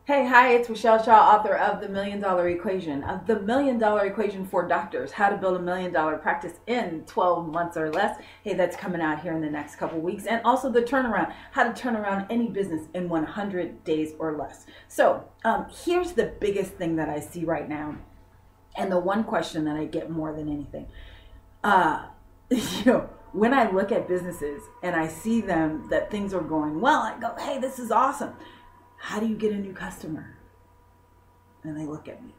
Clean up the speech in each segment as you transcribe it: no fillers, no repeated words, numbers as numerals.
Hey, hi, it's Rochelle Shaw, author of The Million Dollar Equation, of The Million Dollar Equation for Doctors, How to Build a $1 Million Practice in 12 Months or Less. Hey, that's coming out here in the next couple weeks. And also the turnaround, how to turn around any business in 100 days or less. So here's the biggest thing that I see right now, and the one question that I get more than anything. When I look at businesses and I see them that things are going well, I go, hey, this is awesome. How do you get a new customer? And they look at me.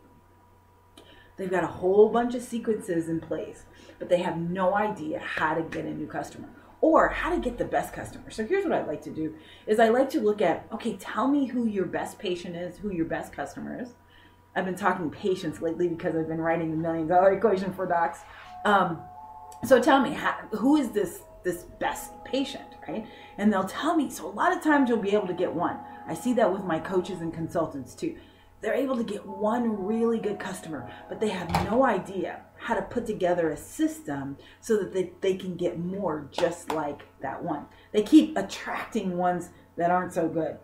They've got a whole bunch of sequences in place, but they have no idea how to get a new customer or how to get the best customer. So here's what I like to do is I like to look at, okay, tell me who your best patient is, who your best customer is. I've been talking patience lately because I've been writing the $1 Million Equation for Docs. So tell me, who is this best patient, right? And they'll tell me. So a lot of times you'll be able to get one. I see that with my coaches and consultants too. They're able to get one really good customer, but they have no idea how to put together a system so that they can get more just like that one. They keep attracting ones that aren't so good.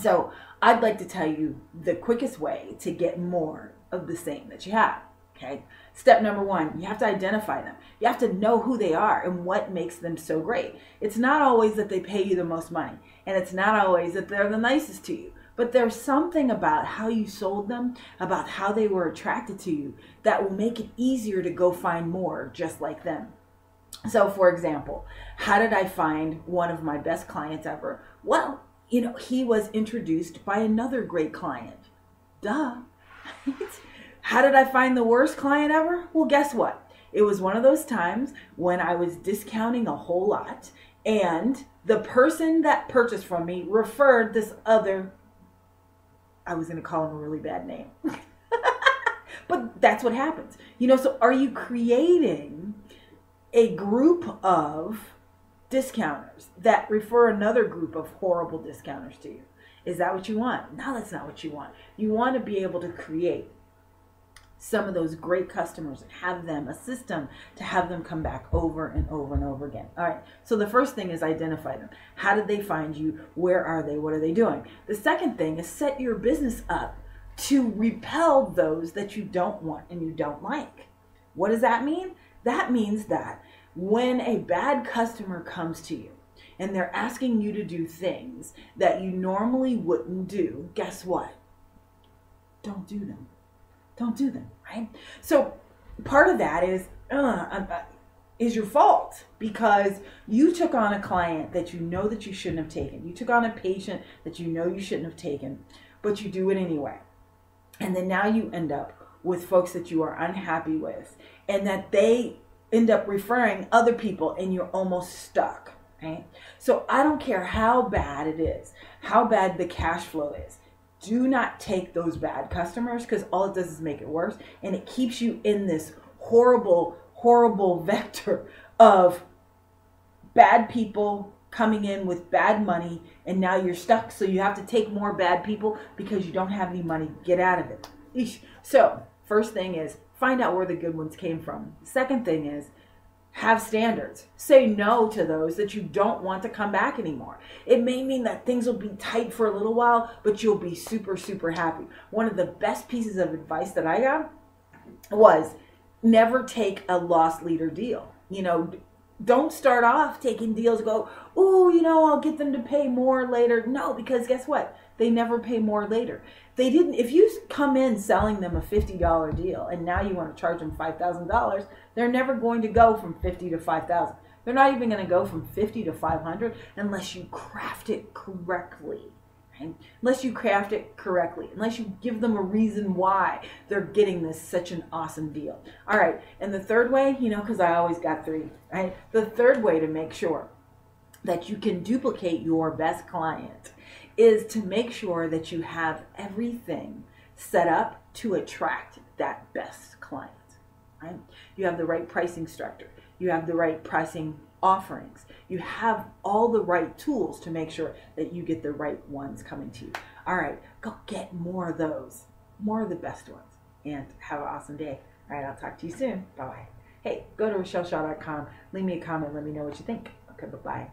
So I'd like to tell you the quickest way to get more of the same that you have. Okay. Step number one, you have to identify them. You have to know who they are and what makes them so great. It's not always that they pay you the most money, and it's not always that they're the nicest to you, but there's something about how you sold them, about how they were attracted to you, that will make it easier to go find more just like them. So for example, how did I find one of my best clients ever? Well, he was introduced by another great client. Duh. How did I find the worst client ever? Well, guess what? It was one of those times when I was discounting a whole lot, and the person that purchased from me referred this other, I was going to call him a really bad name. But that's what happens. So are you creating a group of discounters that refer another group of horrible discounters to you? Is that what you want? No, that's not what you want. You want to be able to create some of those great customers and have them a system to have them come back over and over and over again. All right. So the first thing is identify them. How did they find you? Where are they? What are they doing? The second thing is set your business up to repel those that you don't want and you don't like. What does that mean? That means that when a bad customer comes to you and they're asking you to do things that you normally wouldn't do, guess what? Don't do them. Don't do them, right? So part of that is your fault because you took on a client that you know that you shouldn't have taken. You took on a patient that you know you shouldn't have taken, but you do it anyway. And then now you end up with folks that you are unhappy with and that they end up referring other people and you're almost stuck, right? So I don't care how bad it is, how bad the cash flow is. Do not take those bad customers because all it does is make it worse. And it keeps you in this horrible, horrible vector of bad people coming in with bad money. And now you're stuck. So you have to take more bad people because you don't have any money. Get out of it. Eesh. So first thing is find out where the good ones came from. Second thing is have standards. Say no to those that you don't want to come back anymore. It may mean that things will be tight for a little while, but you'll be super, super happy. One of the best pieces of advice that I got was never take a loss leader deal. Don't start off taking deals, go, I'll get them to pay more later. No, because guess what? They never pay more later. If you come in selling them a $50 deal and now you want to charge them $5,000, they're never going to go from 50 to 5,000. They're not even going to go from 50 to 500 unless you craft it correctly. Right? Unless you craft it correctly, unless you give them a reason why they're getting this such an awesome deal. All right. And the third way, because I always got three, right? The third way to make sure that you can duplicate your best client is to make sure that you have everything set up to attract that best client, right? You have the right pricing structure. You have the right pricing offerings. You have all the right tools to make sure that you get the right ones coming to you. All right, go get more of those, more of the best ones, and have an awesome day. All right, I'll talk to you soon. Bye-bye. Hey, go to RochelleShaw.com, leave me a comment, let me know what you think. Okay, bye-bye.